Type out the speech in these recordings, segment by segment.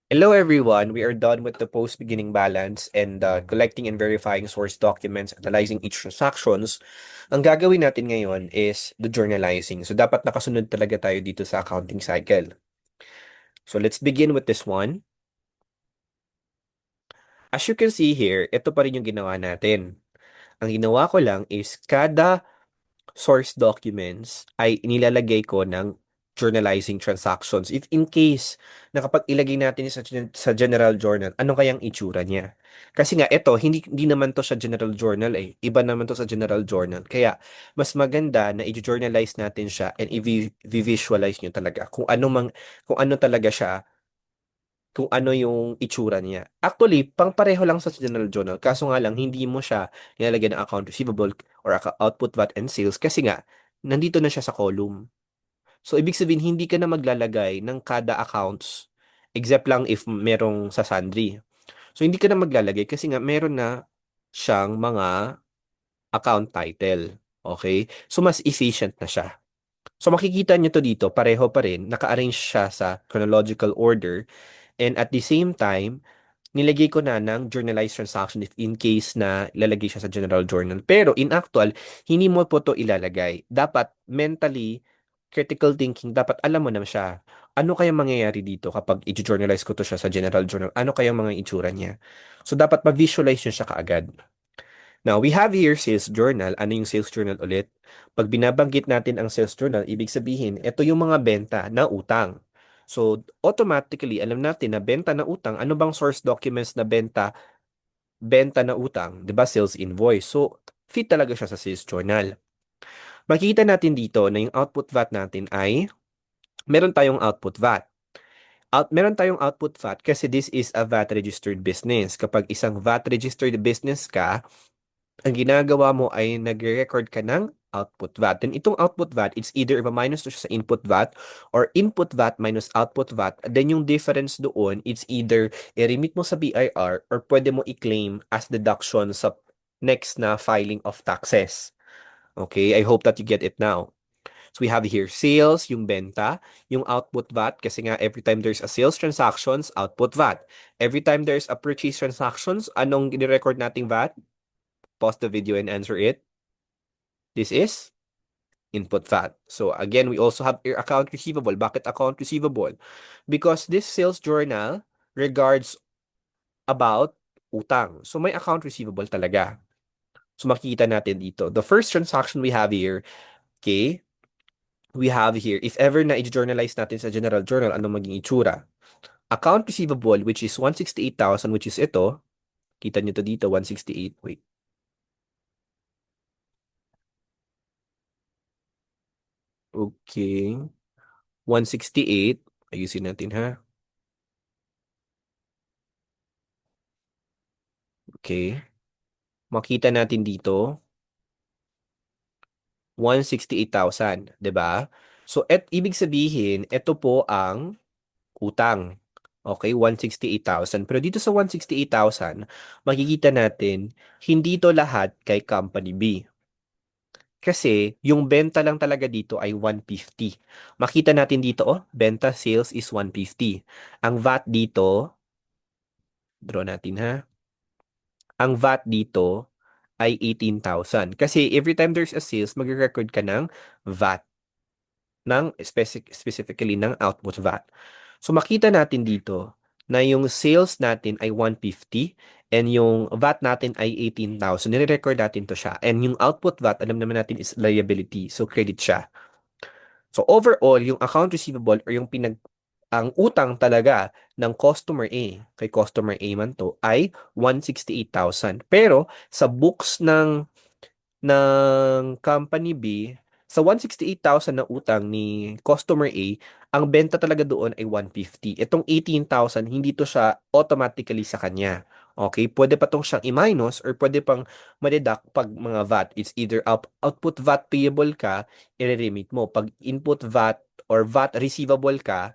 Hello everyone, we are done with the post-beginning balance and collecting and verifying source documents, analyzing each transactions. Ang gagawin natin ngayon is the journalizing. So dapat nakasunod talaga tayo dito sa accounting cycle. So let's begin with this one. As you can see here, ito pa rin yung ginawa natin. Ang ginawa ko lang is kada source documents ay inilalagay ko ng journalizing transactions. If in case na kapag ilagay natin sa general journal, ano kayang itsura niya? Kasi nga, ito, hindi naman to sa general journal eh. Iba naman to sa general journal. Kaya, mas maganda na i-journalize natin siya and i-visualize nyo talaga kung ano talaga siya, kung ano yung itsura niya. Actually, pang-pareho lang sa general journal. Kaso nga lang, hindi mo siya nilalagay ng account receivable or output VAT and sales kasi nga, nandito na siya sa column. So, ibig sabihin, hindi ka na maglalagay ng kada accounts except lang if merong sa sundry. So, hindi ka na maglalagay kasi nga meron na siyang mga account title. Okay? So, mas efficient na siya. So, makikita nyo to dito, pareho pa rin, naka-arrange siya sa chronological order. And at the same time, nilagay ko na ng journalized transaction if in case na ilalagay siya sa general journal. Pero in actual, hindi mo po to ilalagay. Dapat mentally, critical thinking, dapat alam mo na siya. Ano kaya mangyayari dito kapag i-journalize ko to siya sa general journal? Ano kaya mga itsura niya? So, dapat ma-visualize nyo siya kaagad. Now, we have here sales journal. Ano yung sales journal ulit? Pag binabanggit natin ang sales journal, ibig sabihin, ito yung mga benta na utang. So, automatically, alam natin na benta na utang, ano bang source documents na benta? Benta na utang, 'di ba? Sales invoice. So, fit talaga siya sa sales journal. Makikita natin dito na yung output VAT natin ay meron tayong output VAT. Meron tayong output VAT kasi this is a VAT registered business. Kapag isang VAT registered business ka, ang ginagawa mo ay nagre-record ka ng output VAT. Then itong output VAT, it's either minus to siya sa input VAT or input VAT minus output VAT. Then yung difference doon, it's either i-remit mo sa BIR or pwede mo i-claim as deduction sa next na filing of taxes. Okay, I hope that you get it now. So we have here sales, yung benta, yung output VAT, kasi nga every time there's a sales transactions, output VAT. Every time there's a purchase transactions, anong gini-record nating VAT? Pause the video and answer it. This is input VAT. So again, we also have your account receivable. Bakit account receivable? Because this sales journal regards about utang. So may account receivable talaga. So makikita natin dito. The first transaction we have here, okay, we have here, if ever na i-journalize natin sa general journal, ano maging itsura? Account receivable, which is 168,000, which is ito. Kita nyo to dito, 168. Wait. Okay. 168. Ayusin natin ha. Okay. Makita natin dito, 168,000, 'di ba? So, ibig sabihin, ito po ang utang. Okay, 168,000. Pero dito sa 168,000, makikita natin, hindi to lahat kay Company B. Kasi, yung benta lang talaga dito ay 150. Makita natin dito, oh, benta sales is 150. Ang VAT dito, draw natin ha. Ang VAT dito ay 18,000. Kasi every time there's a sales, magre-record ka ng VAT, ng specifically ng output VAT. So makita natin dito na yung sales natin ay 150 and yung VAT natin ay 18,000. Nire-record natin to siya. And yung output VAT, alam naman natin is liability. So credit siya. So overall, yung account receivable or yung ang utang talaga ng customer A, kay customer A man to, ay 168,000. Pero sa books ng company B, sa 168,000 na utang ni customer A, ang benta talaga doon ay 150. Itong 18,000, hindi to siya automatically sa kanya. Okay? Pwede pa tong siyang i-minus or pwede pang ma-deduct pag mga VAT. It's either output VAT payable ka, i-remit mo. Pag input VAT or VAT receivable ka,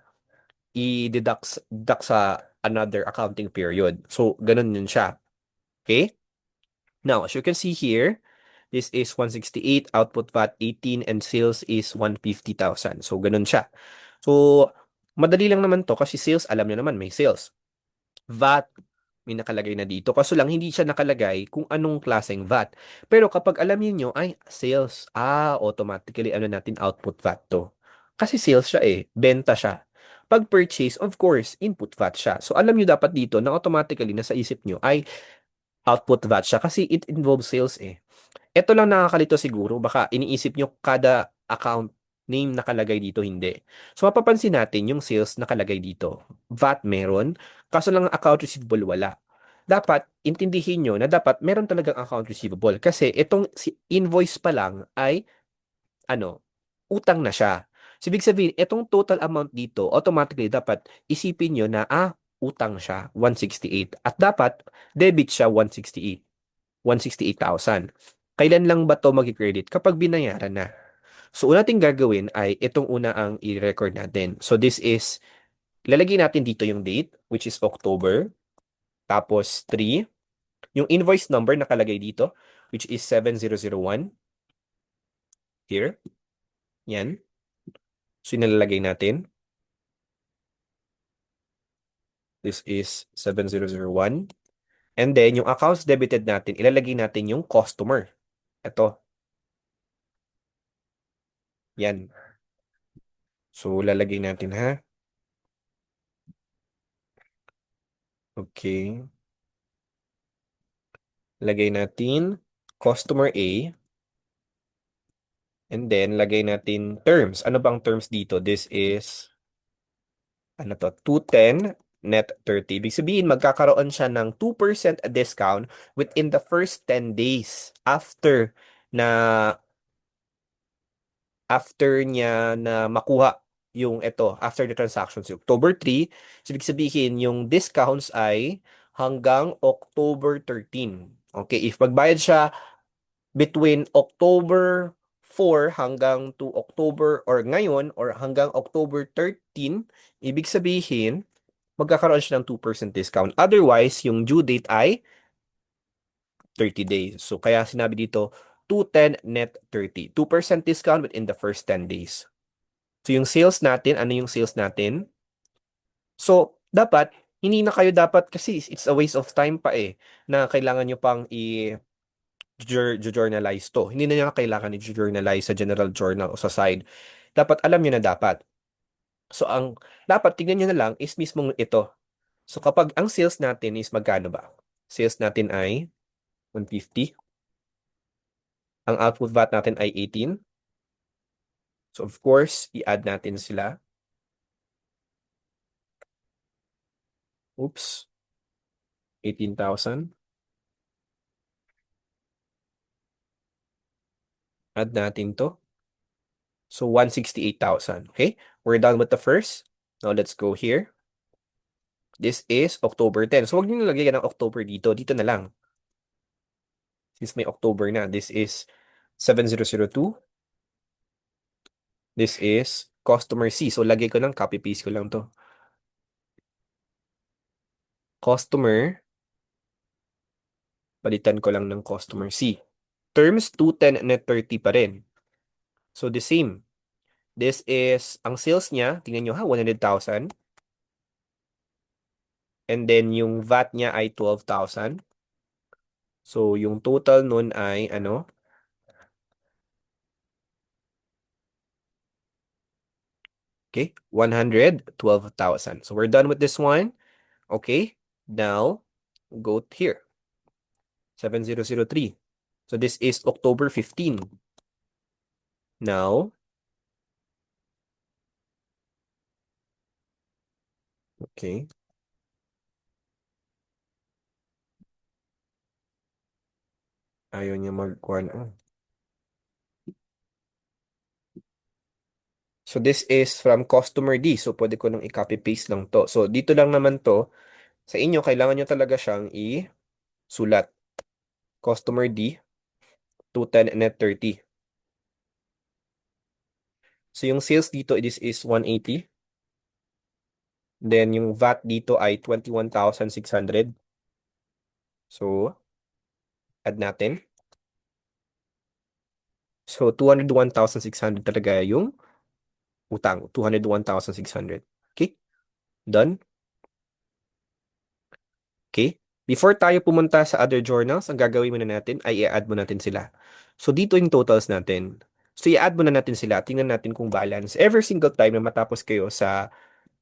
deduct sa another accounting period. So, ganun yun siya. Okay? Now, as you can see here, this is 168, output VAT 18, and sales is 150,000. So, ganun siya. So, madali lang naman to kasi sales, alam nyo naman, may sales. VAT, may nakalagay na dito. Kaso lang, hindi siya nakalagay kung anong klaseng VAT. Pero kapag alam niyo ay sales, automatically ano natin output VAT to. Kasi sales siya benta siya. Pag purchase, of course, input VAT siya. So alam niyo dapat dito na automatically nasa isip niyo ay output VAT siya kasi it involves sales Ito lang nakakalito siguro, baka iniisip nyo kada account name nakalagay dito, hindi. So mapapansin natin yung sales nakalagay dito. VAT meron, kaso lang ang account receivable wala. Dapat intindihin nyo na dapat meron talagang account receivable kasi itong invoice pa lang ay ano, utang na siya. So, ibig sabihin, itong total amount dito, automatically dapat isipin nyo na utang siya, 168. At dapat debit siya, 168. 168,000. Kailan lang ba to mag-credit? Kapag binayaran na. So, una natin gagawin ay itong una ang i-record natin. So, this is, lalagay natin dito yung date, which is October. Tapos, 3. Yung invoice number nakalagay dito, which is 7001. Here. Yan. So, yung nalalagay natin. This is 7001. And then, yung accounts debited natin, ilalagay natin yung customer. Ito. Yan. So, lalagay natin ha. Okay. Lagay natin customer A. And then, lagay natin terms. Ano bang terms dito? This is, ano to? 210 net 30. Ibig sabihin, magkakaroon siya ng 2% discount within the first 10 days na after niya na makuha yung ito, after the transaction. So, October 3, so ibig sabihin, yung discounts ay hanggang October 13. Okay, if magbayad siya between October 4 hanggang to October or ngayon or hanggang October 13, ibig sabihin, magkakaroon siya ng 2% discount. Otherwise, yung due date ay 30 days. So, kaya sinabi dito, 210 net 30. 2% discount within the first 10 days. So, yung sales natin, ano yung sales natin? So, dapat, hindi na kayo dapat, kasi it's a waste of time pa na kailangan nyo pang journalize to. Hindi na niya kailangan i-journalize sa general journal o sa side. Dapat alam niyo na dapat. So, ang dapat tignan niyo na lang is mismong ito. So, kapag ang sales natin is magkano ba? Sales natin ay 150. Ang output VAT natin ay 18. So, of course, i-add natin sila. Oops. 18,000. Add natin to. So, 168,000. Okay? We're done with the first. Now, let's go here. This is October 10. So, huwag niyo nilagay ng October dito. Dito na lang. Since may October na. This is 7002. This is customer C. So, lagay ko lang, copy-paste ko lang to. Customer. Palitan ko lang ng customer C. Terms 210 net 30 pa rin. So, the same. This is, ang sales niya, tingnan nyo 100,000. And then, yung VAT niya ay 12,000. So, yung total nun ay, ano? Okay, 112,000. So, we're done with this one. Okay, now, go here. 7003. So, this is October 15. Now, okay. Ayaw niya mag-one. So, this is from customer D. So, pwede ko nang i-copy-paste lang to. So, dito lang naman to. Sa inyo, kailangan nyo talaga siyang i-sulat. Customer D, 210 net 30. So, yung sales dito, this is 180. Then, yung VAT dito ay 21,600. So, add natin. So, 201,600 talaga yung utang. 201,600. Okay? Done? Okay? Before tayo pumunta sa other journals, ang gagawin muna natin ay i-add mo natin sila. So, dito yung totals natin. So, i-add muna natin sila. Tingnan natin kung balance. Every single time na matapos kayo sa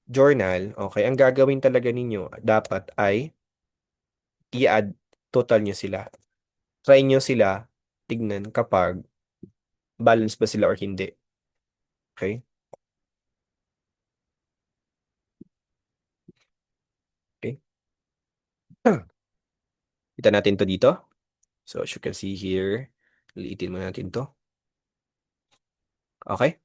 journal, okay, ang gagawin talaga ninyo dapat ay i-add total nyo sila. Try nyo sila tignan kapag balance ba sila or hindi. Okay? Okay? Kita natin to dito. So, as you can see here, liitin mo natin to. Okay?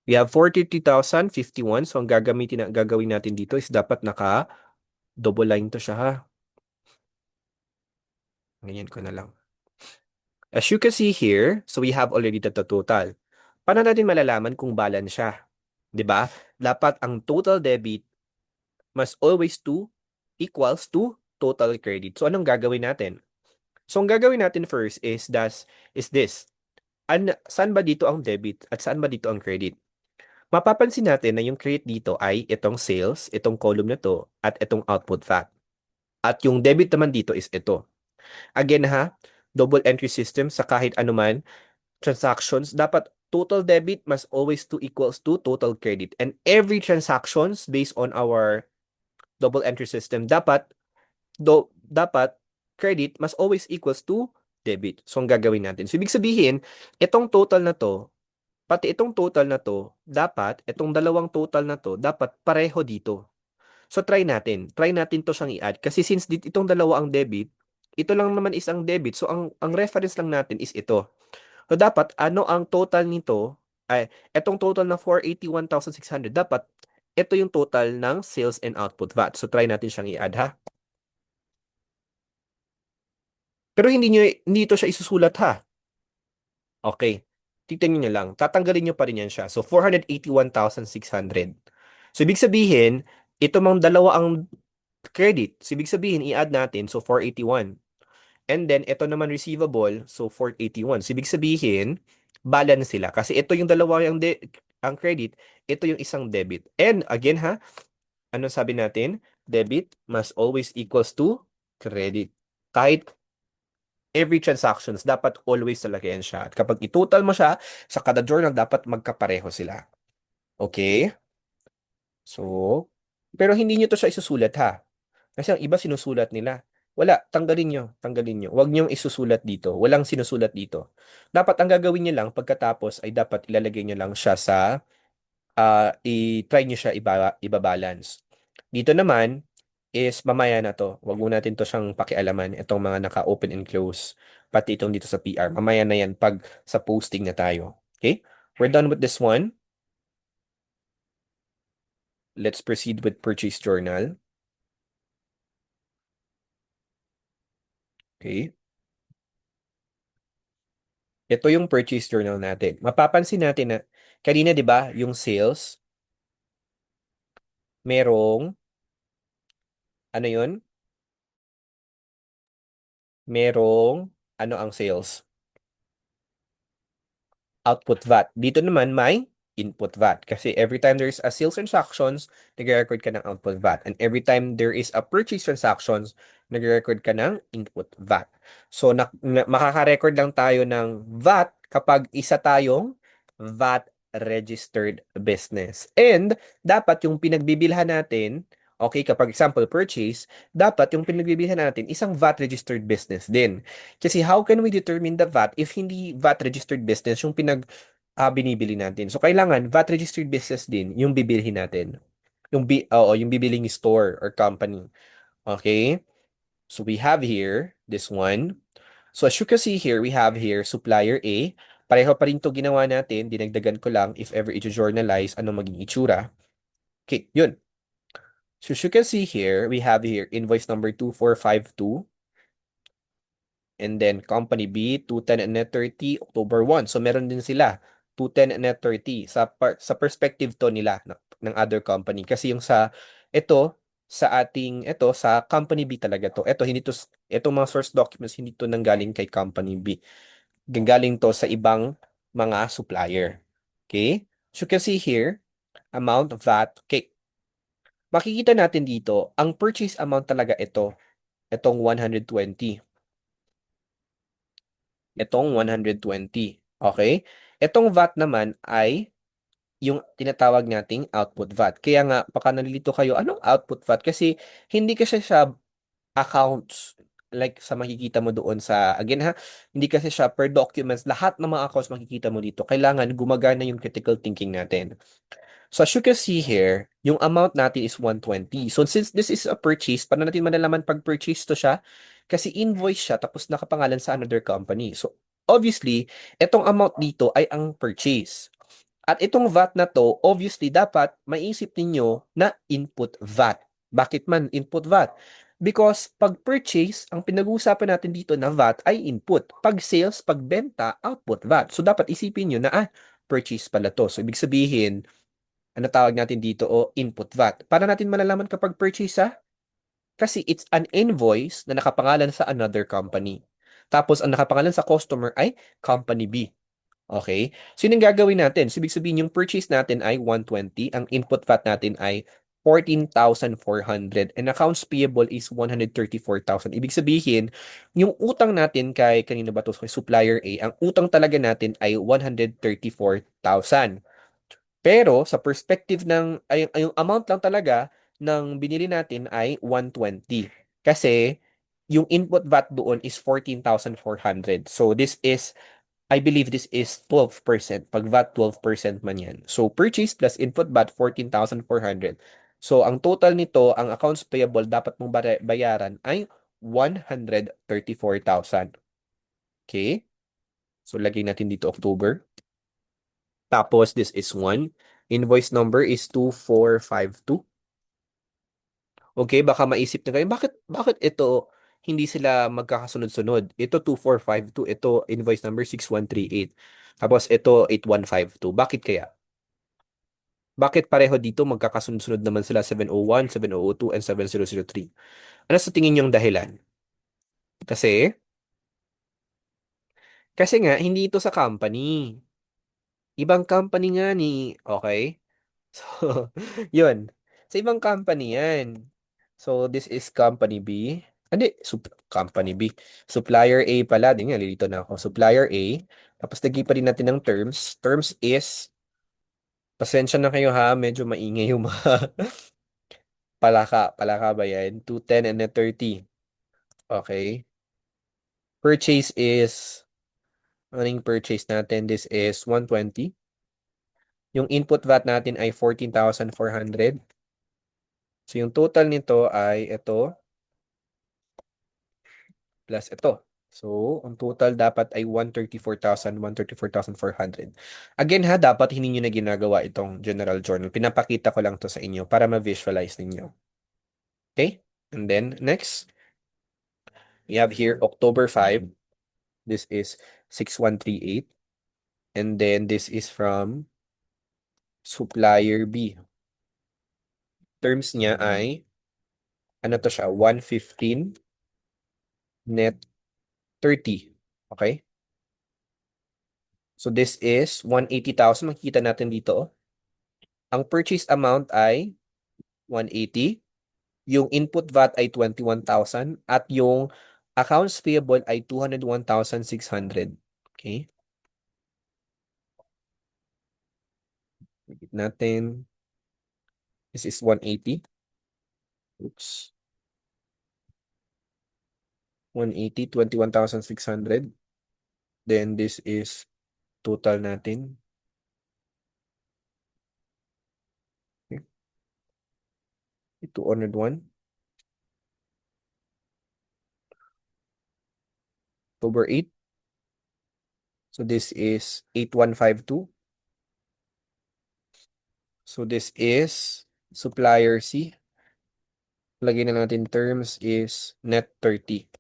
We have 43,051. So, ang gagawin natin dito is dapat naka-double line to siya ha. Ganyan ko na lang. As you can see here, so we have already the total. Paano natin malalaman kung balance siya? 'Di ba? Dapat ang total debit must always equals to total credit. So, anong gagawin natin? So, ang gagawin natin first is this. Saan ba dito ang debit at saan ba dito ang credit? Mapapansin natin na yung credit dito ay itong sales, itong column na to, at itong output VAT. At yung debit naman dito is ito. Again ha, double entry system sa kahit anuman transactions, dapat total debit must always equals to total credit. And every transactions based on our double entry system, dapat credit must always equals to debit. So, ang gagawin natin. So, ibig sabihin, itong total na to, pati itong total na to, itong dalawang total na to, dapat pareho dito. So, try natin. Try natin to siyang i-add. Kasi since itong dalawa ang debit, ito lang naman is ang debit. So, ang reference lang natin is ito. So, dapat, ano ang total nito? Itong total na 481,600, dapat, ito yung total ng sales and output VAT. So, try natin siyang i-add, ha? Pero hindi ito siya isusulat, ha? Okay. Tignan nyo na lang. Tatanggalin nyo pa rin yan siya. So, 481,600. So, ibig sabihin, ito mang dalawa ang credit. So, ibig sabihin, i-add natin. So, 481. And then, ito naman receivable. So, 481. So, ibig sabihin, balance sila. Kasi ito yung dalawa ang credit. Ito yung isang debit. And again ha, ano sabi natin? Debit must always equals to credit. Kahit every transactions, dapat always talaga yan siya. At kapag itotal mo siya, sa kada journal, dapat magkapareho sila. Okay? So, pero hindi nyo to siya isusulat ha. Kasi ang iba sinusulat nila. Wala, tanggalin nyo, tanggalin nyo. Huwag nyo isusulat dito. Walang sinusulat dito. Dapat ang gagawin nyo lang pagkatapos ay dapat ilalagay nyo lang siya sa, i-try nyo siya ibabalance. Dito naman is mamaya na to. Huwag mo natin to siyang pakialaman. Itong mga naka-open and close. Pati itong dito sa PR. Mamaya na yan pag sa posting na tayo. Okay? We're done with this one. Let's proceed with purchase journal. Okay? Ito yung purchase journal natin. Mapapansin natin na kanina 'di ba, yung sales merong ano 'yun? Merong ano ang sales? Output VAT. Dito naman may input VAT kasi every time there is a sales transactions, nagre-record ka ng output VAT, and every time there is a purchase transactions, nagre-record ka ng input VAT. So makaka-record lang tayo ng VAT kapag isa tayong VAT registered business. And dapat yung pinagbibilhan natin, okay, kapag example purchase, dapat yung pinagbibilhan natin isang VAT registered business din. Kasi how can we determine the VAT if hindi VAT registered business yung binibili natin? So kailangan VAT registered business din yung bibilhin natin. Yung bibiling store or company. Okay? So we have here this one. So as you can see here, we have here supplier A. Pareho pa rin to ginawa natin. Dinagdagan ko lang if ever i-journalize, ano maging itsura. Okay, yun. So as you can see here, we have here invoice number 2452. And then company B, 210 and net 30, October 1. So meron din sila, 210 and net 30. Sa perspective to nila ng other company. Kasi yung sa company B talaga to. Itong mga source documents, hindi to nanggaling kay company B. Ganggaling to sa ibang mga supplier. Okay? So you can see here, amount of that. Okay. Makikita natin dito, ang purchase amount talaga ito. Itong 120. Itong 120. Okay? Itong VAT naman ay yung tinatawag nating output VAT. Kaya nga, baka nalilito kayo, anong output VAT? Kasi hindi kasi siya accounts like sa makikita mo doon sa, again ha, hindi kasi siya per documents, lahat ng mga accounts makikita mo dito. Kailangan gumagana yung critical thinking natin. So as you can see here, yung amount natin is 120. So since this is a purchase, paano natin malalaman pag purchase to siya? Kasi invoice siya tapos nakapangalan sa another company. So obviously, itong amount dito ay ang purchase. At itong VAT na to, obviously dapat maisip ninyo na input VAT. Bakit man input VAT? Because pag purchase, ang pinag-uusapan natin dito na VAT ay input. Pag sales, pag benta, output VAT. So dapat isipin nyo na purchase pala to. So ibig sabihin, ano tawag natin dito o input VAT. Para natin malalaman kapag purchase kasi it's an invoice na nakapangalan sa another company. Tapos ang nakapangalan sa customer ay company B. Okay? So yun ang gagawin natin. So ibig sabihin yung purchase natin ay 120, ang input VAT natin ay 14,400 and accounts payable is 134,000. Ibig sabihin, yung utang natin kay kanino ba to? Kay supplier A, ang utang talaga natin ay 134,000. Pero sa perspective ng ay yung amount lang talaga ng binili natin ay 120. Kasi yung input VAT doon is 14,400. So this is I believe this is 12%. Pag VAT 12% man yan. So purchase plus input VAT 14,400. So ang total nito, ang accounts payable dapat mong bayaran ay 134,000. Okay? So lagay natin dito October. Tapos, this is 1. Invoice number is 2452. Okay, baka maisip na kayo, bakit ito hindi sila magkakasunod-sunod? Ito 2452, ito invoice number 6138. Tapos ito 8152. Bakit kaya? Bakit pareho dito magkakasunod-sunod naman sila 701, 7002, and 7003? Ano sa tingin yung dahilan? Kasi, kasi nga, hindi ito sa company. Ibang company nga ni, okay? So, yun. Sa ibang company yan. So, this is company B. Hindi, company B. Supplier A pala. Di nga, lilito na ako. Supplier A. Tapos, lagay pa rin natin ng terms. Terms is, pasensya na kayo ha, medyo maingay yung mga palaka. Palaka ba yan? 210 and then 30. Okay. Purchase is, anong purchase natin? This is 120. Yung input VAT natin ay 14,400. So, yung total nito ay ito plus ito. So, ang total dapat ay 134,400. Again ha, dapat hindi nyo na ginagawa itong general journal. Pinapakita ko lang to sa inyo para ma-visualize ninyo. Okay? And then, next, we have here October 5. This is 6138. And then, this is from supplier B. Terms niya ay, ano to siya, 115 net 30. Okay? So, this is 180,000. Makikita natin dito. Ang purchase amount ay 180. Yung input VAT ay 21,000 at yung accounts payable ay 201,600. Okay? Repeat natin. This is 180. Oops. 180, 21,600. Then this is total natin. Okay. 201. October 8. So this is 8152. So this is supplier C. Lagyan na natin terms is net 30.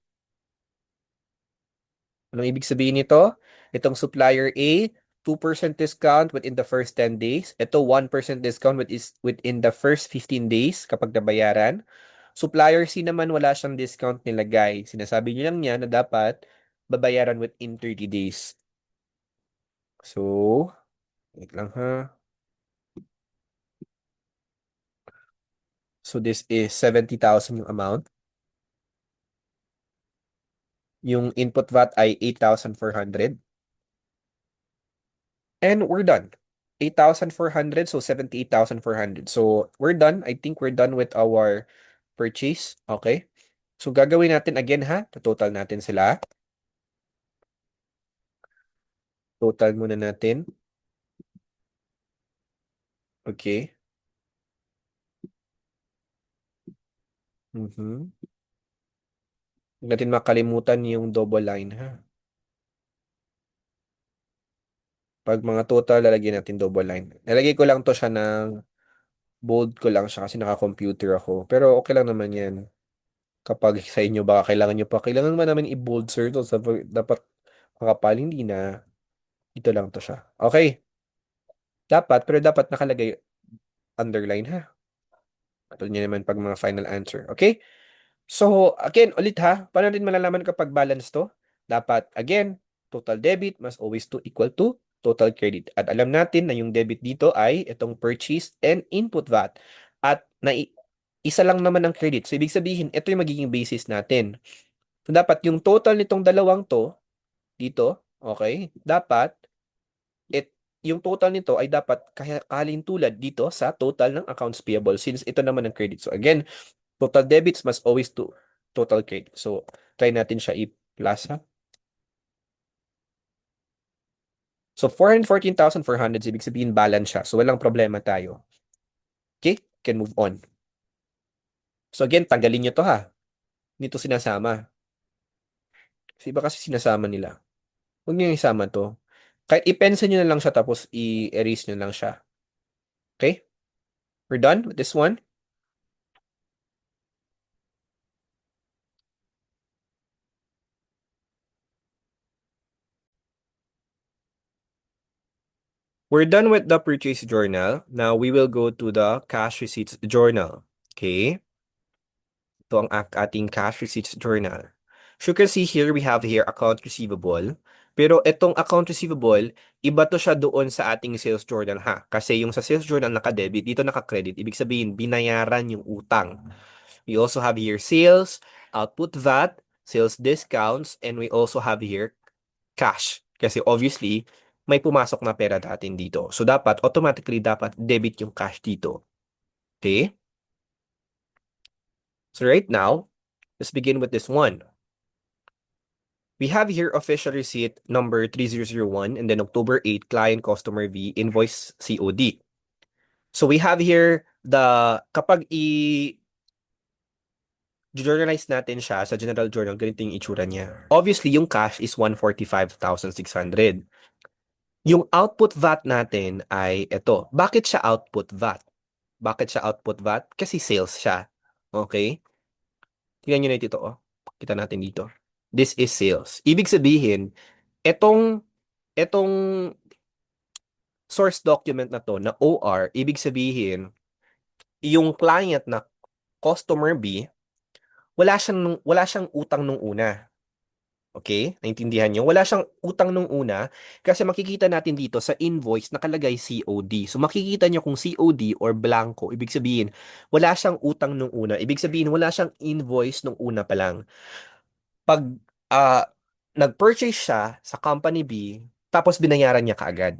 Anong ibig sabihin nito? Itong supplier A, 2% discount within the first 10 days. Ito, 1% discount within the first 15 days kapag nabayaran. Supplier C naman, wala siyang discount nilagay. Sinasabi niyo lang niya na dapat babayaran within 30 days. So, wait lang ha. So, this is 70,000 yung amount. Yung input VAT ay 8,400. And we're done. 8,400, so 78,400. So we're done. I think we're done with our purchase. Okay. So gagawin natin again ha. Total natin sila. Total muna natin. Okay. Mhm. Huwag natin makalimutan yung double line ha. Pag mga total, lalagyan natin double line. Nalagay ko lang to siya ng bold ko lang siya kasi naka-computer ako. Pero okay lang naman yan. Kapag sa inyo baka kailangan nyo pa. Kailangan ba namin i-bold, sir? To, dapat makapal. Hindi na. Ito lang to siya. Okay. Dapat, pero dapat nakalagay underline ha. Katulad niya naman pag mga final answer. Okay? So, again, ulit ha. Paano rin malalaman kapag balance to? Dapat, again, total debit must always to equal to total credit. At alam natin na yung debit dito ay itong purchase and input VAT. At isa lang naman ang credit. So, ibig sabihin, ito yung magiging basis natin. So, dapat yung total nitong dalawang to, dito, okay, dapat, it, yung total nito ay dapat kahalintulad dito sa total ng accounts payable since ito naman ang credit. So, again, total debits must always to total credit. So, try natin siya i-plus ha. So, 414,400 ibig sabihin balance siya. So, walang problema tayo. Okay? Can move on. So, again, tanggalin nyo to ha. Dito sinasama. Kasi iba kasi sinasama nila. Huwag nyo isama to. Kahit i-pencil nyo na lang siya tapos i-erase nyo lang siya. Okay? We're done with this one. We're done with the purchase journal. Now, we will go to the cash receipts journal. Okay? Ito ang ating cash receipts journal. So you can see here, we have here account receivable. Pero itong account receivable, iba to siya doon sa ating sales journal ha. Kasi yung sa sales journal naka-debit, dito naka-credit. Ibig sabihin, binayaran yung utang. We also have here sales, output VAT, sales discounts, and we also have here cash. Kasi obviously, may pumasok na pera natin dito. So dapat, automatically dapat debit yung cash dito. Okay? So right now, let's begin with this one. We have here official receipt number 3001 and then October 8, client customer V, invoice COD. So we have here kapag journalize natin siya sa general journal, ganito yung itsura niya. Obviously, yung cash is 145,600. Yung output VAT natin ay ito. Bakit siya output VAT? Bakit siya output VAT? Kasi sales siya. Okay? Tingnan nyo na ito. Oh. Kita natin dito. This is sales. Ibig sabihin, etong etong source document na to na OR, ibig sabihin, yung client na customer B, wala siyang utang nung una. Okay? Naintindihan nyo? Wala siyang utang nung una kasi makikita natin dito sa invoice nakalagay COD. So makikita nyo kung COD or blanco, ibig sabihin, wala siyang utang nung una. Ibig sabihin, wala siyang invoice nung una pa lang. Pag ah, nag-purchase siya sa company B, tapos binayaran niya kaagad.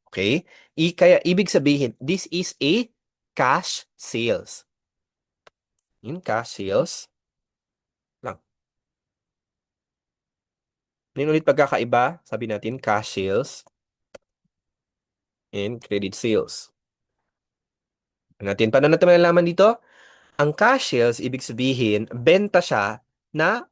Okay? Kaya ibig sabihin, this is a cash sales. Yung cash sales lang. Ano ulit pagkakaiba? Sabi natin, cash sales and credit sales. Paano natin malalaman dito? Ang cash sales, ibig sabihin, benta siya na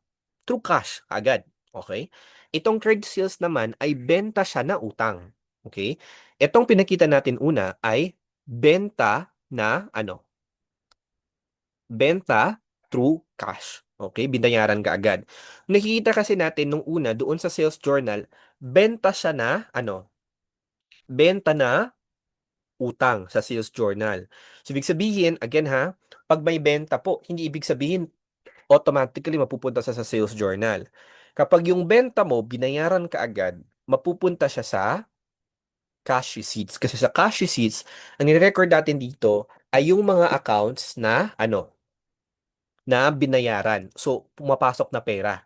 through cash agad. Okay? Itong credit sales naman ay benta siya na utang. Okay? Itong pinakita natin una ay benta na ano? Benta through cash. Okay? Binayaran ka agad. Nakikita kasi natin nung una doon sa sales journal, benta siya na ano? Benta na utang sa sales journal. So, ibig sabihin, again ha, pag may benta po, hindi ibig sabihin automatically mapupunta sa sales journal. Kapag yung benta mo, binayaran ka agad, mapupunta siya sa cash receipts. Kasi sa cash receipts, ang nirecord natin dito ay yung mga accounts na, na binayaran. So, pumapasok na pera.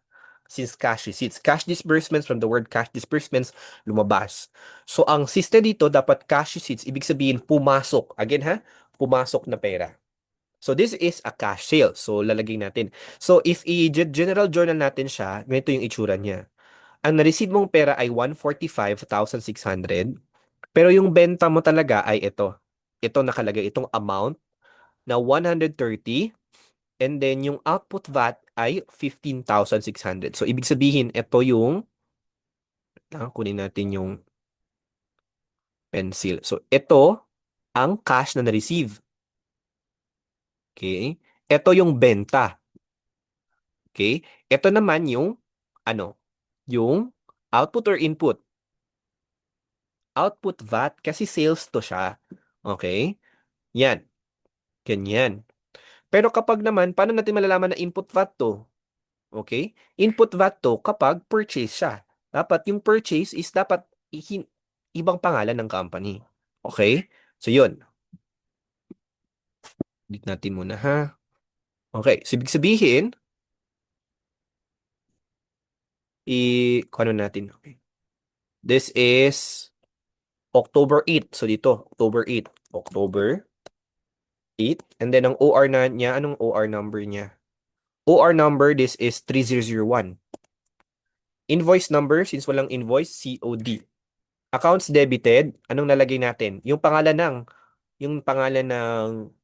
since cash receipts. Cash disbursements, from the word cash disbursements, lumabas. So, ang system dito, dapat cash receipts, ibig sabihin, pumasok. Again ha, pumasok na pera. So, this is a cash sale. So, lalagay natin. So, if i-general journal natin siya, ganito yung itsura niya. Ang na-receive mong pera ay 145,600. Pero yung benta mo talaga ay ito. Ito nakalagay, itong amount na 130. And then, yung output VAT ay 15,600. So, ibig sabihin, ito yung, kunin natin yung pencil. So, ito ang cash na na-receive. Okay? Ito yung benta. Okay? Ito naman yung, ano, yung output or input. Output VAT kasi sales to siya. Okay? Yan. Ganyan. Pero kapag naman, paano natin malalaman na input VAT to? Okay? Input VAT to kapag purchase siya. Dapat yung purchase is dapat ibang pangalan ng company. Okay? So, yun. Delete natin muna ha. Okay. So, ibig sabihin, kung ano natin. Okay. This is October 8. So, dito, October 8. October 8. And then, ang OR na niya, anong OR number niya? OR number, this is 3001. Invoice number, since walang invoice, COD. Accounts debited, anong nalagay natin? Yung pangalan ng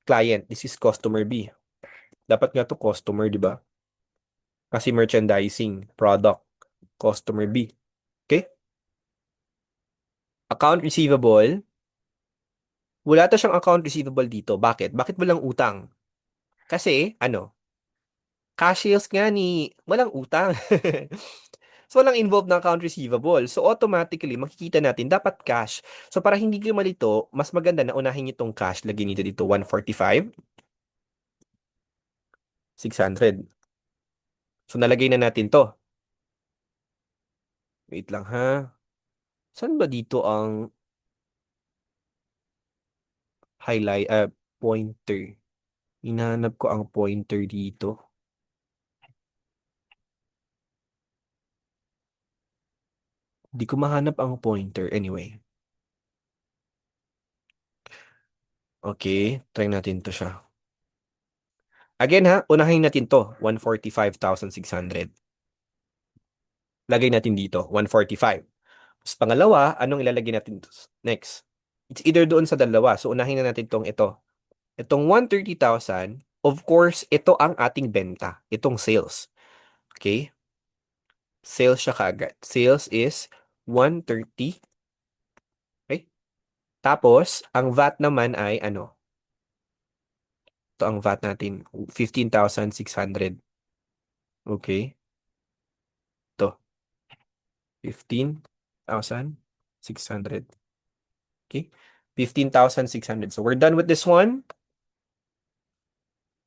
client. This is customer B. Dapat nga to customer, di ba? Kasi merchandising, product, customer B. Okay? Account receivable, wala ta siyang account receivable dito. Bakit? Bakit walang utang? Kasi, cash sales nga ni walang utang. So, walang involved na account receivable. So, automatically, makikita natin, dapat cash. So, para hindi kayo malito, mas maganda na unahin nyo itong cash. Lagyan nito dito, 145, 600. So, nalagay na natin to. Wait lang ha. Saan ba dito ang highlight, pointer? Hinahanap ko ang pointer dito. Hindi ko mahanap ang pointer. Anyway. Okay, try natin to siya. Again ha, unahin natin to, 145,600. Lagay natin dito, 145. Tapos pangalawa, anong ilalagay natin next? It's either doon sa dalawa. So unahin na natin ito. Itong 130,000, of course, ito ang ating benta. Itong sales. Okay? Sales siya kaagad. Sales is 130. Okay? Tapos, ang VAT naman ay Ito ang VAT natin, 15,600. Okay? Ito, 15,600. Okay? 15,600. So, we're done with this one.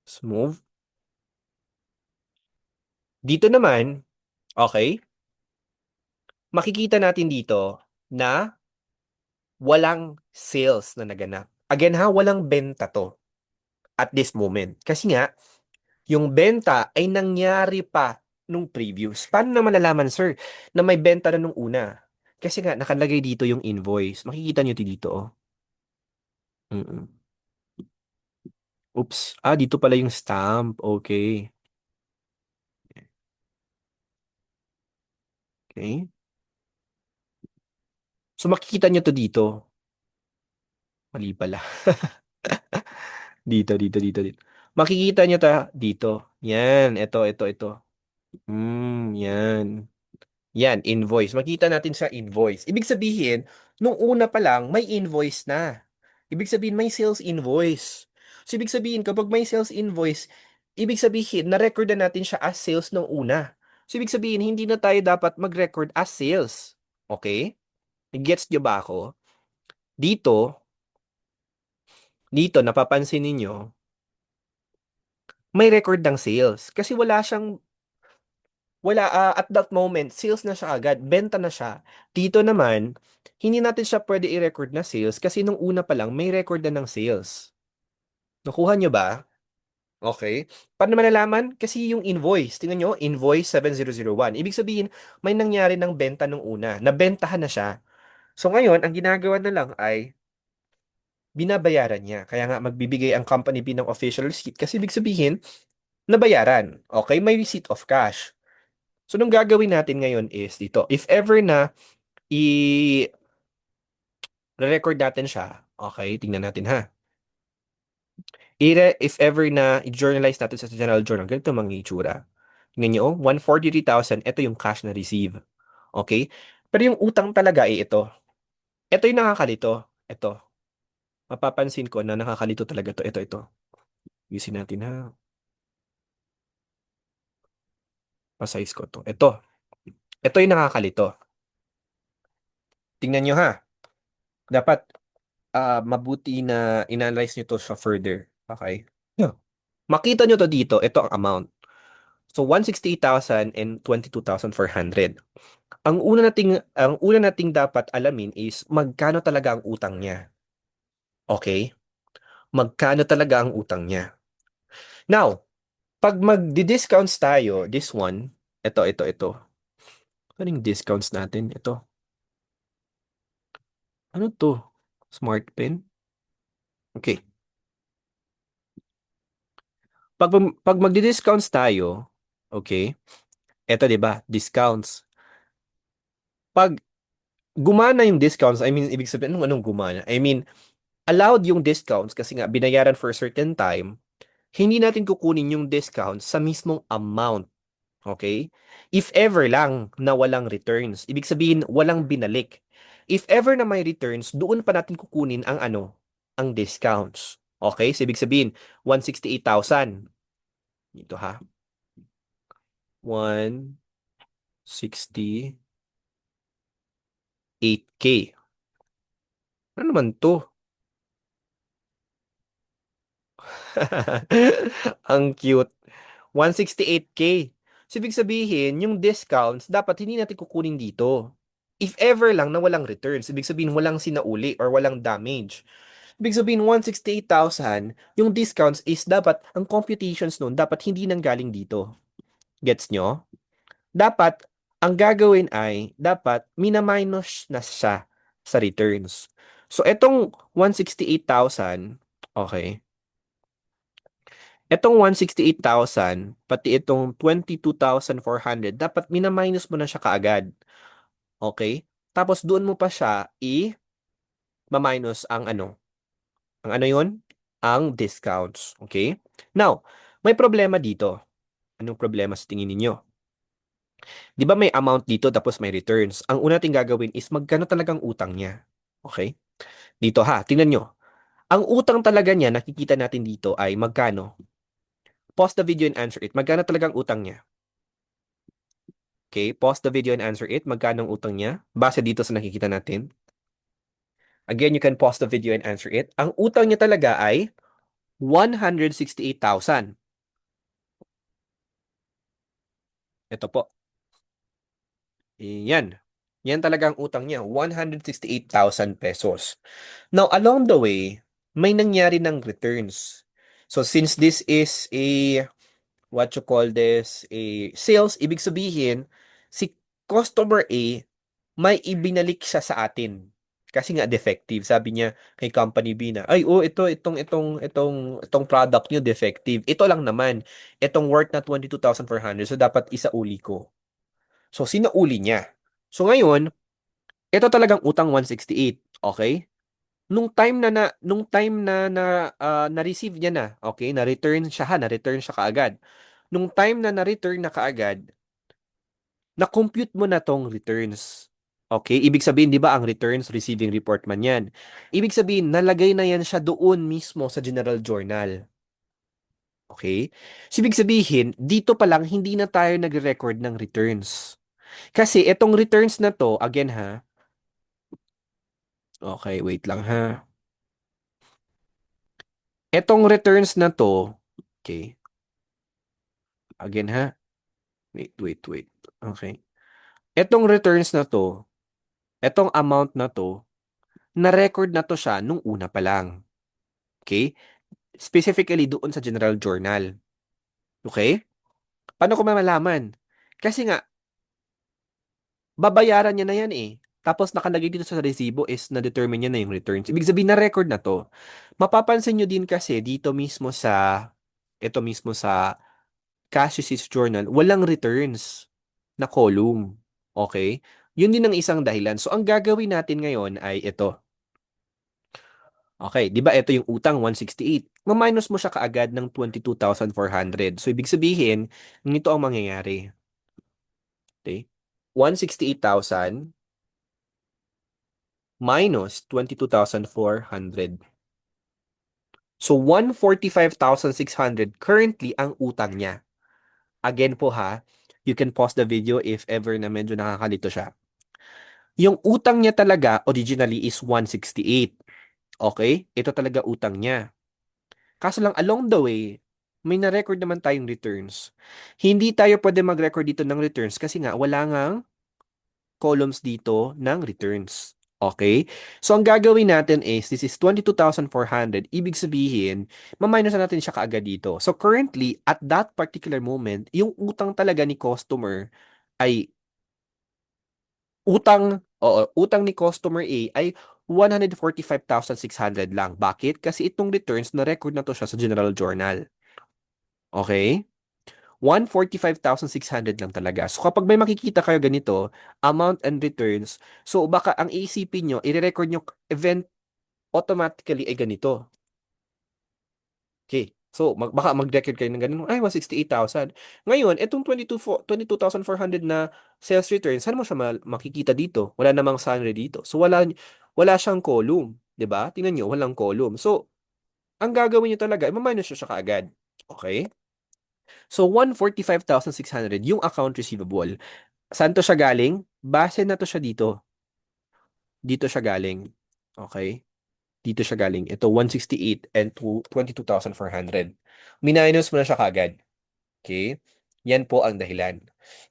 Let's move. Dito naman, okay, makikita natin dito na walang sales na naganap. Again ha, walang benta to at this moment. Kasi nga, yung benta ay nangyari pa nung previous. Paano na malalaman, sir, na may benta na nung una? Kasi nga, nakalagay dito yung invoice. Makikita nyo dito, oh. Mm-mm. Oops. Dito pala yung stamp. Okay. Okay. So, makikita nyo to dito. Mali pala. Dito. Makikita nyo dito. Yan. Ito. Yan. Yan, invoice. Makita natin sa invoice. Ibig sabihin, nung una pa lang, may invoice na. Ibig sabihin, may sales invoice. So, ibig sabihin, kapag may sales invoice, ibig sabihin, na-record na natin siya as sales nung una. So, ibig sabihin, hindi na tayo dapat mag-record as sales. Okay? Gets nyo ba ako? Dito, napapansin ninyo, may record ng sales. Kasi at that moment, sales na siya agad, benta na siya. Dito naman, hindi natin siya pwede i-record na sales kasi nung una pa lang, may record na ng sales. Nakuha nyo ba? Okay? Paano malalaman? Kasi yung invoice, tingnan nyo, invoice 7001. Ibig sabihin, may nangyari ng benta nung una. Nabentahan na siya. So ngayon, ang ginagawa na lang ay binabayaran niya. Kaya nga magbibigay ang company B ng official receipt kasi ibig sabihin, nabayaran. Okay? May receipt of cash. So nung gagawin natin ngayon is dito, if ever na i-record natin siya, okay, tingnan natin ha. If ever na i-journalize natin sa general journal, ganito mga itsura. Tingnan nyo, 143,000, ito yung cash na receive. Okay? Pero yung utang talaga ay ito. Ito yung nakakalito. Ito. Mapapansin ko na nakakalito talaga to. Ito. Yusin natin ha. Pa-size ko to. Ito. Ito yung nakakalito. Tingnan nyo ha. Dapat mabuti na inanalyze nyo to sa further. Okay? Yeah. Makita nyo to dito. Ito ang amount. So, 168,000 and 22,400. Ang una nating dapat alamin is magkano talaga ang utang niya. Okay? Magkano talaga ang utang niya. Now, pag magdi-discounts tayo, this one, ito. Ano yung discounts natin? Ito. Ano to? Smart pen? Okay. Pag magdi-discounts tayo, okay, ito 'di ba? Discounts. Pag gumana yung discounts, I mean, ibig sabihin, anong gumana? I mean, allowed yung discounts kasi nga binayaran for a certain time, hindi natin kukunin yung discounts sa mismong amount. Okay? If ever lang na walang returns, ibig sabihin walang binalik. If ever na may returns, doon pa natin kukunin ang ano, ang discounts. Okay? So ibig sabihin 168,000. Ito ha. 168K. Ano naman to? Ang cute. 168K. So ibig sabihin, yung discounts dapat hindi natin kukunin dito. If ever lang na walang returns, ibig sabihin walang sinauli or walang damage. Ibig sabihin 168,000, yung discounts is dapat, ang computations nun, dapat hindi nanggaling dito. Gets nyo? Dapat, ang gagawin ay, dapat minaminus na siya sa returns. So, etong 168,000, okay, etong 168,000, pati itong 22,400, dapat minaminus mo na siya kaagad. Okay? Tapos, doon mo pa siya i-minus ang ano yun? Ang discounts. Okay? Now, may problema dito. Anong problema sa tingin ninyo? Di ba may amount dito tapos may returns? Ang una nating gagawin is magkano talagang utang niya. Okay? Dito ha, tingnan nyo. Ang utang talaga niya, nakikita natin dito ay magkano? Pause the video and answer it. Magkano talagang utang niya? Okay, pause the video and answer it. Magkano ang utang niya? Base dito sa nakikita natin. Again, you can pause the video and answer it. Ang utang niya talaga ay 168,000. Ito po. Yan. Yan talaga ang utang niya, 168,000 pesos. Now, along the way, may nangyari ng returns. So, since this is what you call this, a sales, ibig sabihin, si customer A, may ibinalik siya sa atin. Kasi nga defective. Sabi niya kay company B na, ay, oh, itong product niyo defective. Ito lang naman. Itong worth na 22,400. So, dapat isauli ko. So, sinauli niya. So, ngayon, ito talagang utang 168. Okay? Nung time na na-receive niya na, okay, na-return siya kaagad. Nung time na na-return na kaagad, na-compute mo na tong returns. Okay? Ibig sabihin, di ba, ang returns, receiving report man yan. Ibig sabihin, nalagay na yan siya doon mismo sa general journal. Okay? So, ibig sabihin, dito pa lang, hindi na tayo nagre-record ng returns. Kasi itong returns na to, again ha, okay, wait lang ha. Etong returns na to, okay, again ha, wait. Okay. Etong returns na to, etong amount na to, na-record na to siya nung una pa lang. Okay? Specifically doon sa General Journal. Okay? Paano ko malalaman? Kasi nga, babayaran niya na yan eh. Tapos nakalagay dito sa resibo is na-determine niya na yung returns. Ibig sabihin na record na to. Mapapansin nyo din kasi dito mismo ito mismo sa Cash Receipts Journal, walang returns na column. Okay? Yun din ang isang dahilan. So, ang gagawin natin ngayon ay ito. Okay, di ba ito yung utang 168. Ma-minus mo siya kaagad ng 22,400. So, ibig sabihin, nito ang mangyayari. Okay? 168,000 minus 22,400. So, 145,600 currently ang utang niya. Again po ha, you can pause the video if ever na medyo nakakalito siya. Yung utang niya talaga originally is 168. Okay? Ito talaga utang niya. Kaso lang along the way, may na-record naman tayong returns. Hindi tayo pwede mag-record dito ng returns kasi nga wala ngang columns dito ng returns. Okay? So, ang gagawin natin is, this is 22,400. Ibig sabihin, ma-minus na natin siya kaagad dito. So, currently, at that particular moment, yung utang talaga ni customer ay utang ni customer A ay 145,600 lang. Bakit? Kasi itong returns na record na to siya sa General Journal. Okay? 145,600 lang talaga. So kapag may makikita kayo ganito, amount and returns, so baka ang isipin nyo, i-record nyo event automatically ay ganito. Okay. So, baka mag-record kayo ng ganun, ay, 168,000. Ngayon, itong 22,400 na sales return, saan mo siya makikita dito? Wala namang salary dito. So, wala siyang column. 'Di ba? Tingnan nyo, walang column. So, ang gagawin nyo talaga, i-minus nyo siya kaagad. Okay? So, 145,600 yung account receivable. Saan to siya galing? Base na to siya dito. Dito siya galing. Okay? Dito siya galing. Ito, 168 and 22,400. Minus mo na siya kagad. Okay? Yan po ang dahilan.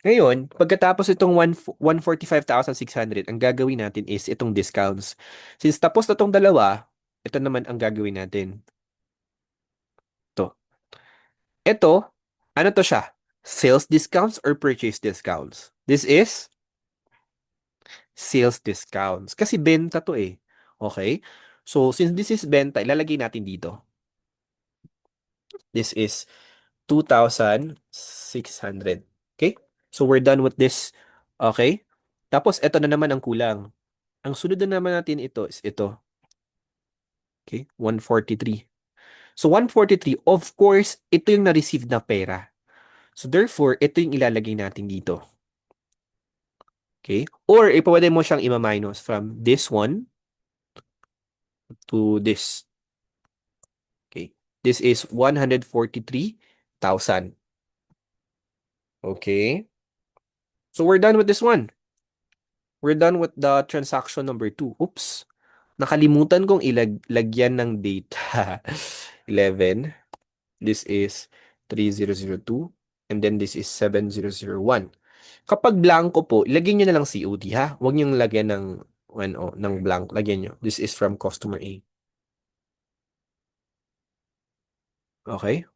Ngayon, pagkatapos itong 145,600, ang gagawin natin is itong discounts. Since tapos na itong dalawa, ito naman ang gagawin natin. Ito. Ito, ano to siya? Sales discounts or purchase discounts? This is sales discounts. Kasi benta to eh. Okay? So, since this is benta, ilalagay natin dito. This is 2,600. Okay? So, we're done with this. Okay? Tapos, ito na naman ang kulang. Ang sunod na naman natin ito is ito. Okay? 143. So, 143, of course, ito yung na-receive na pera. So, therefore, ito yung ilalagay natin dito. Okay? Or, pwede mo siyang ima-minus from this one to this. Okay? This is 143,000. Okay? So, we're done with this one. We're done with the transaction number 2. Oops. Nakalimutan kong ilagyan ng date. 11. This is 3002. And then this is 7001. Kapag blanco po, ilagyan nyo na lang COD ha. Huwag nyo lagyan ng, ng blank. Lagyan nyo. This is from customer A. Okay?